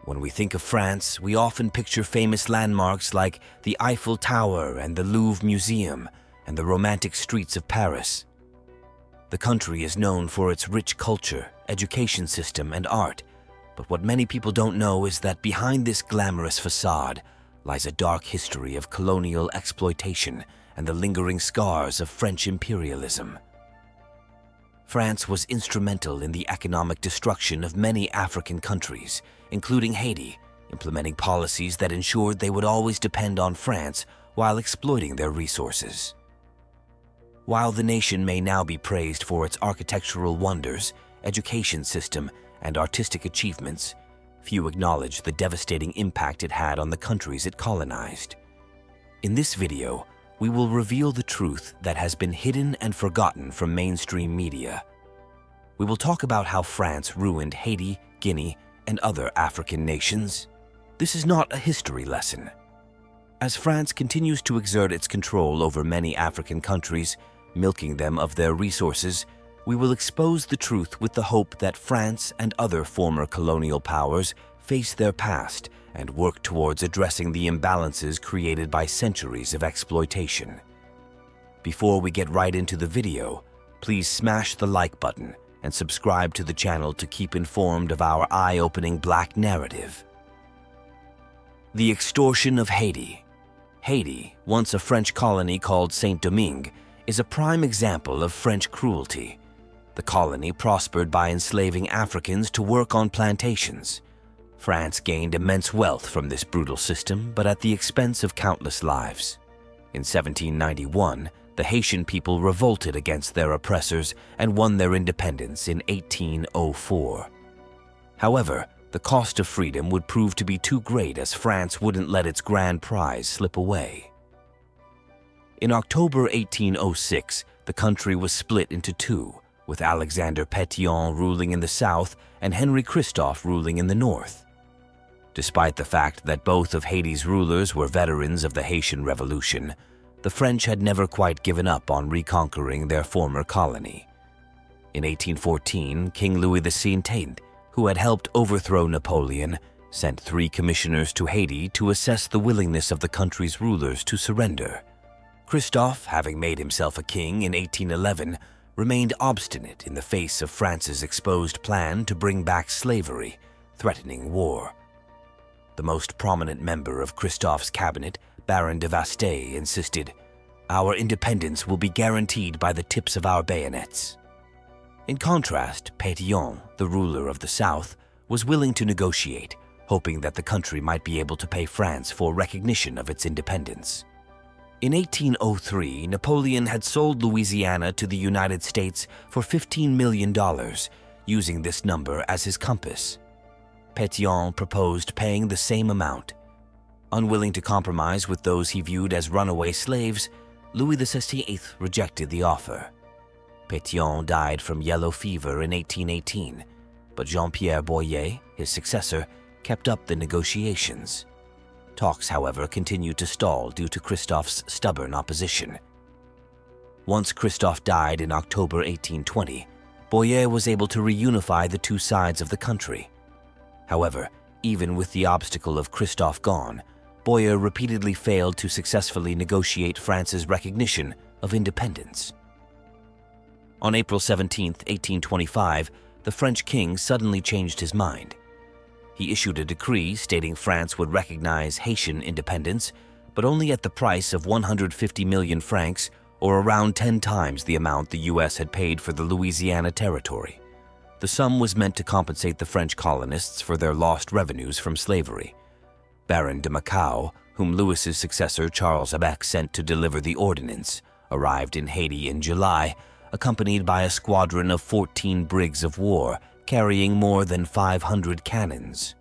When we think of France, we often picture famous landmarks like the Eiffel Tower and the Louvre Museum and the romantic streets of Paris. The country is known for its rich culture, education system, and art, but what many people don't know is that behind this glamorous facade lies a dark history of colonial exploitation and the lingering scars of French imperialism. France was instrumental in the economic destruction of many African countries, including Haiti, implementing policies that ensured they would always depend on France while exploiting their resources. While the nation may now be praised for its architectural wonders, education system, and artistic achievements, few acknowledge the devastating impact it had on the countries it colonized. In this video, we will reveal the truth that has been hidden and forgotten from mainstream media. We will talk about how France ruined Haiti, Guinea, and other African nations. This is not a history lesson. As France continues to exert its control over many African countries, milking them of their resources, we will expose the truth with the hope that France and other former colonial powers face their past and work towards addressing the imbalances created by centuries of exploitation. Before we get right into the video, please smash the like button and subscribe to the channel to keep informed of our eye-opening black narrative. The extortion of Haiti. Haiti, once a French colony called Saint-Domingue, is a prime example of French cruelty. The colony prospered by enslaving Africans to work on plantations. France gained immense wealth from this brutal system, but at the expense of countless lives. In 1791, the Haitian people revolted against their oppressors and won their independence in 1804. However, the cost of freedom would prove to be too great as France wouldn't let its grand prize slip away. In October 1806, the country was split into two, with Alexander Pétion ruling in the south and Henri Christophe ruling in the north. Despite the fact that both of Haiti's rulers were veterans of the Haitian Revolution, the French had never quite given up on reconquering their former colony. In 1814, King Louis XVI, who had helped overthrow Napoleon, sent 3 commissioners to Haiti to assess the willingness of the country's rulers to surrender. Christophe, having made himself a king in 1811, remained obstinate in the face of France's exposed plan to bring back slavery, threatening war. The most prominent member of Christophe's cabinet, Baron de Vaste, insisted, "Our independence will be guaranteed by the tips of our bayonets." In contrast, Pétion, the ruler of the South, was willing to negotiate, hoping that the country might be able to pay France for recognition of its independence. In 1803, Napoleon had sold Louisiana to the United States for $15 million, using this number as his compass. Pétion proposed paying the same amount. Unwilling to compromise with those he viewed as runaway slaves, Louis XVI rejected the offer. Pétion died from yellow fever in 1818, but Jean-Pierre Boyer, his successor, kept up the negotiations. Talks, however, continued to stall due to Christophe's stubborn opposition. Once Christophe died in October 1820, Boyer was able to reunify the two sides of the country. However, even with the obstacle of Christophe gone, Boyer repeatedly failed to successfully negotiate France's recognition of independence. On April 17, 1825, the French king suddenly changed his mind. He issued a decree stating France would recognize Haitian independence, but only at the price of 150 million francs, or around 10 times the amount the U.S. had paid for the Louisiana Territory. The sum was meant to compensate the French colonists for their lost revenues from slavery. Baron de Macau, whom Louis's successor Charles Abec sent to deliver the ordinance, arrived in Haiti in July, accompanied by a squadron of 14 brigs of war carrying more than 500 cannons.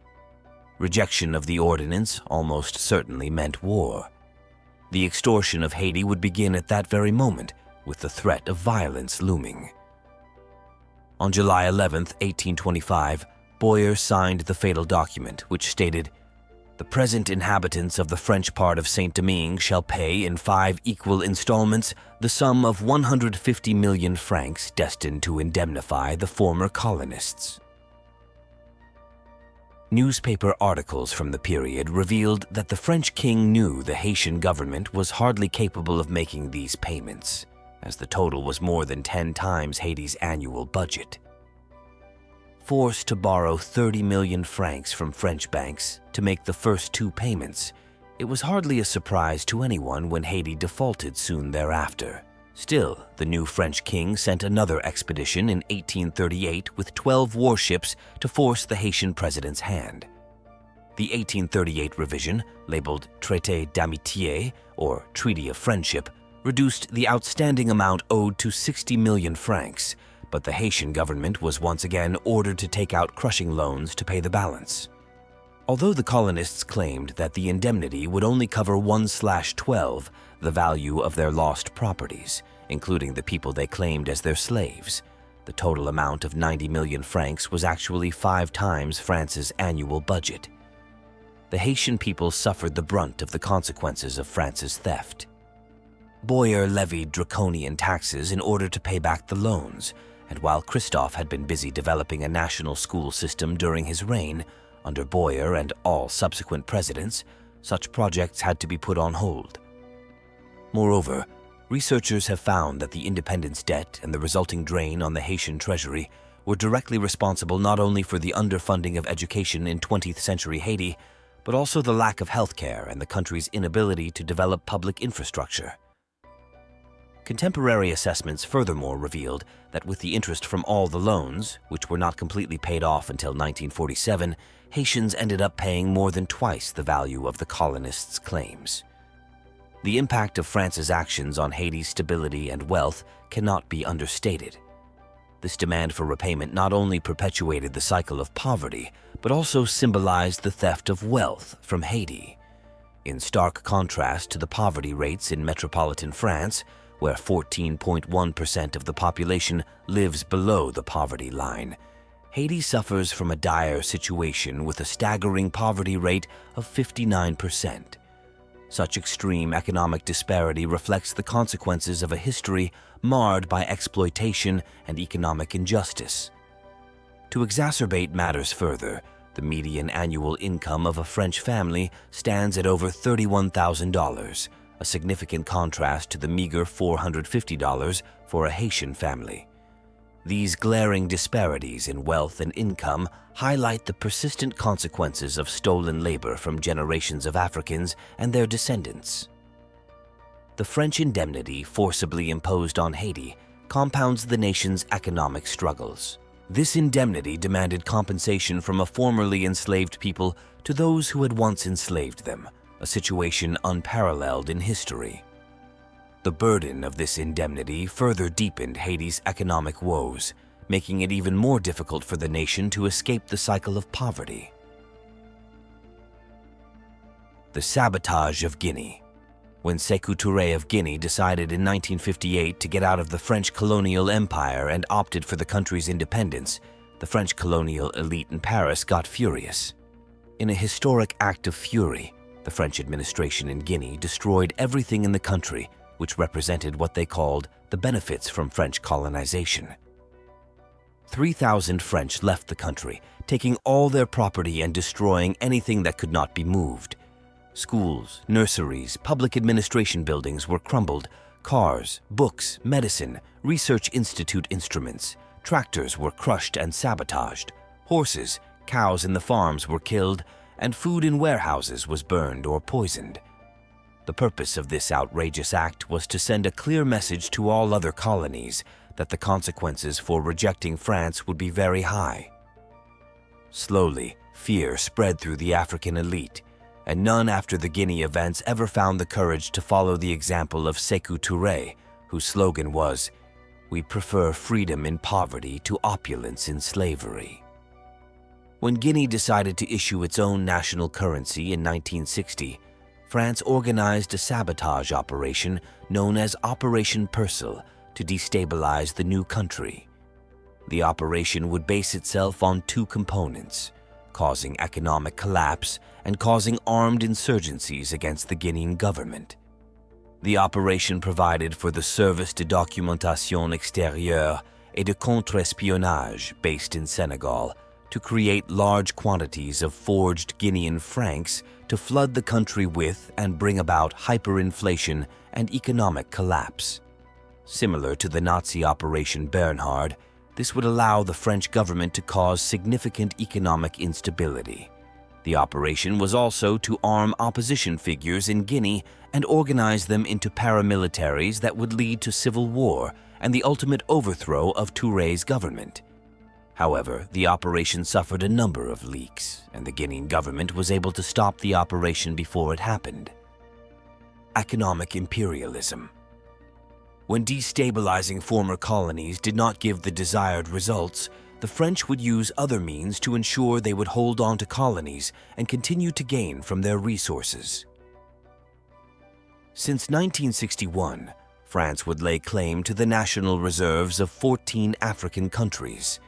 Rejection of the ordinance almost certainly meant war. The extortion of Haiti would begin at that very moment, with the threat of violence looming. On July 11, 1825, Boyer signed the fatal document, which stated, "The present inhabitants of the French part of Saint-Domingue shall pay in 5 equal installments the sum of 150 million francs destined to indemnify the former colonists." Newspaper articles from the period revealed that the French king knew the Haitian government was hardly capable of making these payments, as the total was more than 10 times Haiti's annual budget. Forced to borrow 30 million francs from French banks to make the first 2 payments, it was hardly a surprise to anyone when Haiti defaulted soon thereafter. Still, the new French king sent another expedition in 1838 with 12 warships to force the Haitian president's hand. The 1838 revision, labeled Traité d'amitié, or Treaty of Friendship, reduced the outstanding amount owed to 60 million francs, but the Haitian government was once again ordered to take out crushing loans to pay the balance. Although the colonists claimed that the indemnity would only cover 1/12, the value of their lost properties, including the people they claimed as their slaves, the total amount of 90 million francs was actually 5 times France's annual budget. The Haitian people suffered the brunt of the consequences of France's theft. Boyer levied draconian taxes in order to pay back the loans, and while Christophe had been busy developing a national school system during his reign, under Boyer and all subsequent presidents, such projects had to be put on hold. Moreover, researchers have found that the independence debt and the resulting drain on the Haitian treasury were directly responsible not only for the underfunding of education in 20th century Haiti, but also the lack of healthcare and the country's inability to develop public infrastructure. Contemporary assessments furthermore revealed that with the interest from all the loans, which were not completely paid off until 1947, Haitians ended up paying more than twice the value of the colonists' claims. The impact of France's actions on Haiti's stability and wealth cannot be understated. This demand for repayment not only perpetuated the cycle of poverty, but also symbolized the theft of wealth from Haiti. In stark contrast to the poverty rates in metropolitan France, where 14.1% of the population lives below the poverty line, Haiti suffers from a dire situation with a staggering poverty rate of 59%. Such extreme economic disparity reflects the consequences of a history marred by exploitation and economic injustice. To exacerbate matters further, the median annual income of a French family stands at over $31,000, a significant contrast to the meager $450 for a Haitian family. These glaring disparities in wealth and income highlight the persistent consequences of stolen labor from generations of Africans and their descendants. The French indemnity forcibly imposed on Haiti compounds the nation's economic struggles. This indemnity demanded compensation from a formerly enslaved people to those who had once enslaved them, a situation unparalleled in history. The burden of this indemnity further deepened Haiti's economic woes, making it even more difficult for the nation to escape the cycle of poverty. The Sabotage of Guinea. When Sékou Touré of Guinea decided in 1958 to get out of the French colonial empire and opted for the country's independence, the French colonial elite in Paris got furious. In a historic act of fury, the French administration in Guinea destroyed everything in the country, which represented what they called the benefits from French colonization. 3,000 French left the country, taking all their property and destroying anything that could not be moved. Schools, nurseries, public administration buildings were crumbled. Cars, books, medicine, research institute instruments, tractors were crushed and sabotaged. Horses, cows in the farms were killed, and food in warehouses was burned or poisoned. The purpose of this outrageous act was to send a clear message to all other colonies that the consequences for rejecting France would be very high. Slowly, fear spread through the African elite, and none after the Guinea events ever found the courage to follow the example of Sékou Touré, whose slogan was, "We prefer freedom in poverty to opulence in slavery." When Guinea decided to issue its own national currency in 1960, France organized a sabotage operation known as Operation Persil to destabilize the new country. The operation would base itself on 2 components, causing economic collapse and causing armed insurgencies against the Guinean government. The operation provided for the Service de Documentation Extérieure et de Contre-Espionnage, based in Senegal, to create large quantities of forged Guinean francs to flood the country with and bring about hyperinflation and economic collapse. Similar to the Nazi Operation Bernhard, this would allow the French government to cause significant economic instability. The operation was also to arm opposition figures in Guinea and organize them into paramilitaries that would lead to civil war and the ultimate overthrow of Touré's government. However, the operation suffered a number of leaks, and the Guinean government was able to stop the operation before it happened. Economic imperialism. When destabilizing former colonies did not give the desired results, the French would use other means to ensure they would hold on to colonies and continue to gain from their resources. Since 1961, France would lay claim to the national reserves of 14 African countries.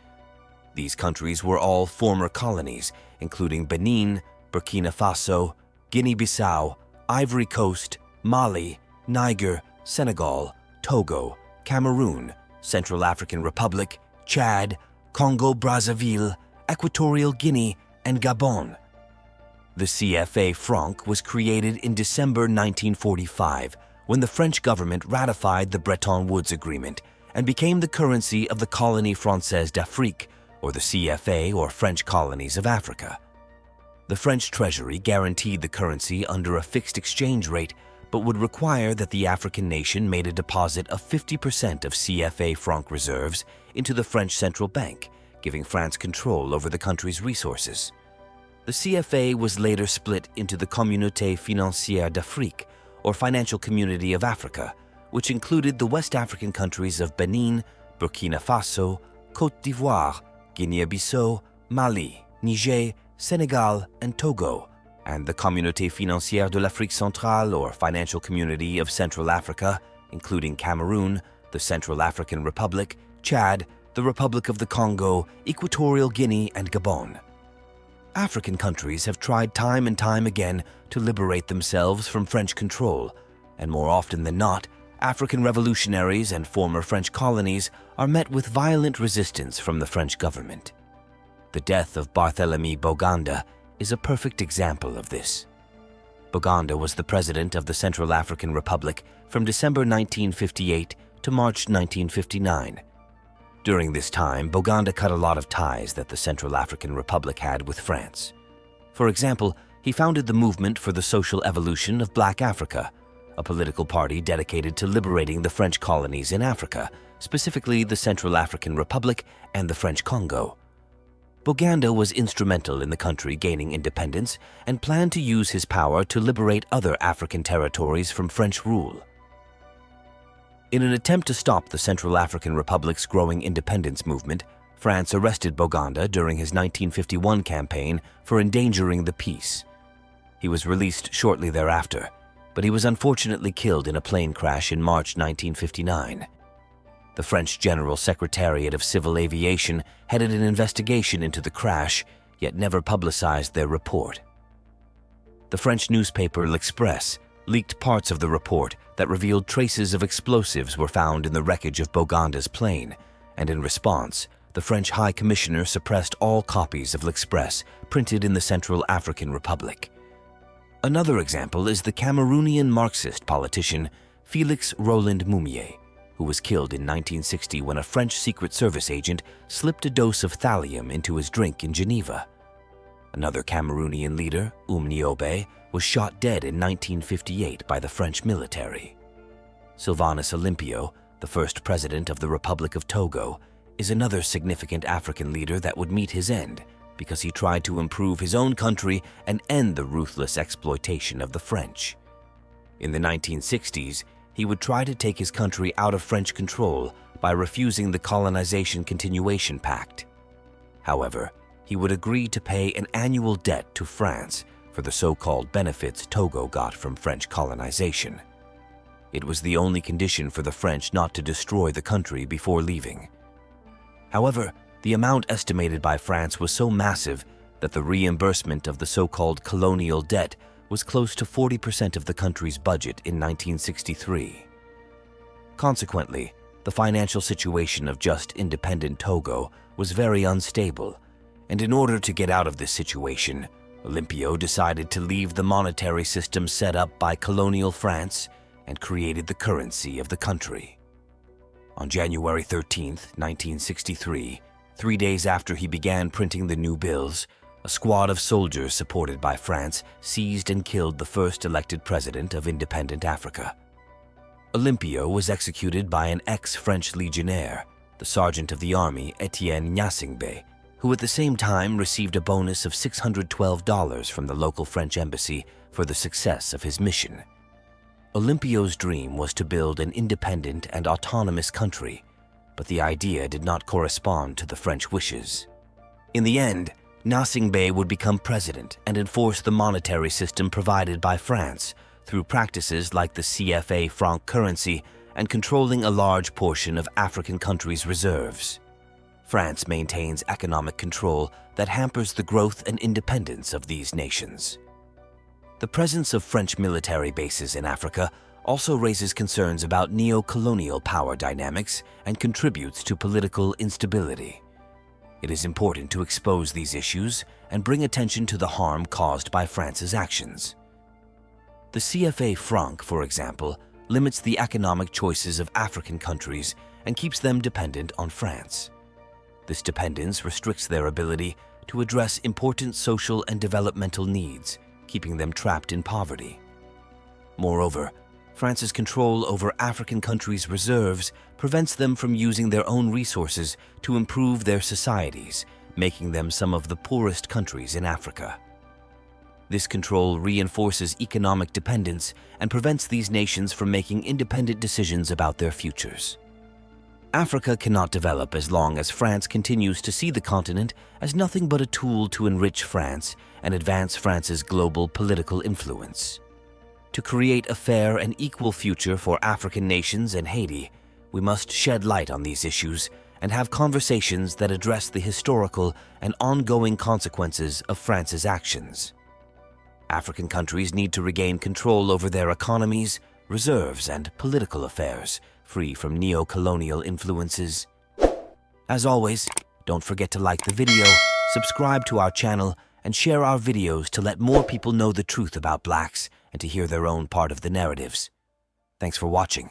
These countries were all former colonies, including Benin, Burkina Faso, Guinea-Bissau, Ivory Coast, Mali, Niger, Senegal, Togo, Cameroon, Central African Republic, Chad, Congo-Brazzaville, Equatorial Guinea, and Gabon. The CFA Franc was created in December 1945 when the French government ratified the Bretton Woods Agreement and became the currency of the Colonie Française d'Afrique, or the CFA, or French Colonies of Africa. The French treasury guaranteed the currency under a fixed exchange rate, but would require that the African nation made a deposit of 50% of CFA franc reserves into the French central bank, giving France control over the country's resources. The CFA was later split into the Communauté Financière d'Afrique, or Financial Community of Africa, which included the West African countries of Benin, Burkina Faso, Côte d'Ivoire, Guinea-Bissau, Mali, Niger, Senegal, and Togo, and the Communauté Financière de l'Afrique Centrale, or Financial Community of Central Africa, including Cameroon, the Central African Republic, Chad, the Republic of the Congo, Equatorial Guinea, and Gabon. African countries have tried time and time again to liberate themselves from French control, and more often than not, African revolutionaries and former French colonies are met with violent resistance from the French government. The death of Barthélémy Boganda is a perfect example of this. Boganda was the president of the Central African Republic from December 1958 to March 1959. During this time, Boganda cut a lot of ties that the Central African Republic had with France. For example, he founded the Movement for the Social Evolution of Black Africa, a political party dedicated to liberating the French colonies in Africa, specifically the Central African Republic and the French Congo. Boganda was instrumental in the country gaining independence and planned to use his power to liberate other African territories from French rule. In an attempt to stop the Central African Republic's growing independence movement, France arrested Boganda during his 1951 campaign for endangering the peace. He was released shortly thereafter, but he was unfortunately killed in a plane crash in March 1959. The French General Secretariat of Civil Aviation headed an investigation into the crash, yet never publicized their report. The French newspaper L'Express leaked parts of the report that revealed traces of explosives were found in the wreckage of Boganda's plane, and in response, the French High Commissioner suppressed all copies of L'Express printed in the Central African Republic. Another example is the Cameroonian Marxist politician Félix Roland Moumié, who was killed in 1960 when a French Secret Service agent slipped a dose of thallium into his drink in Geneva. Another Cameroonian leader, Niobe, was shot dead in 1958 by the French military. Sylvanus Olympio, the first president of the Republic of Togo, is another significant African leader that would meet his end because he tried to improve his own country and end the ruthless exploitation of the French. In the 1960s, he would try to take his country out of French control by refusing the Colonization Continuation Pact. However, he would agree to pay an annual debt to France for the so-called benefits Togo got from French colonization. It was the only condition for the French not to destroy the country before leaving. However, the amount estimated by France was so massive that the reimbursement of the so-called colonial debt was close to 40% of the country's budget in 1963. Consequently, the financial situation of just independent Togo was very unstable, And in order to get out of this situation, Olympio decided to leave the monetary system set up by colonial France and created the currency of the country. On January 13, 1963, 3 days after he began printing the new bills, a squad of soldiers supported by France seized and killed the first elected president of independent Africa. Olympio was executed by an ex-French legionnaire, the sergeant of the army Etienne Gnassingbé, who at the same time received a bonus of $612 from the local French embassy for the success of his mission. Olympio's dream was to build an independent and autonomous country, but the idea did not correspond to the French wishes. In the end, Gnassingbé would become president and enforce the monetary system provided by France through practices like the CFA Franc currency and controlling a large portion of African countries' reserves. France maintains economic control that hampers the growth and independence of these nations. The presence of French military bases in Africa also raises concerns about neo-colonial power dynamics and contributes to political instability. It is important to expose these issues and bring attention to the harm caused by France's actions. The CFA Franc, for example, limits the economic choices of African countries and keeps them dependent on France. This dependence restricts their ability to address important social and developmental needs, keeping them trapped in poverty. Moreover, France's control over African countries' reserves prevents them from using their own resources to improve their societies, making them some of the poorest countries in Africa. This control reinforces economic dependence and prevents these nations from making independent decisions about their futures. Africa cannot develop as long as France continues to see the continent as nothing but a tool to enrich France and advance France's global political influence. To create a fair and equal future for African nations and Haiti, we must shed light on these issues and have conversations that address the historical and ongoing consequences of France's actions. African countries need to regain control over their economies, reserves, and political affairs, free from neo-colonial influences. As always, don't forget to like the video, subscribe to our channel, and share our videos to let more people know the truth about blacks and to hear their own part of the narratives. Thanks for watching.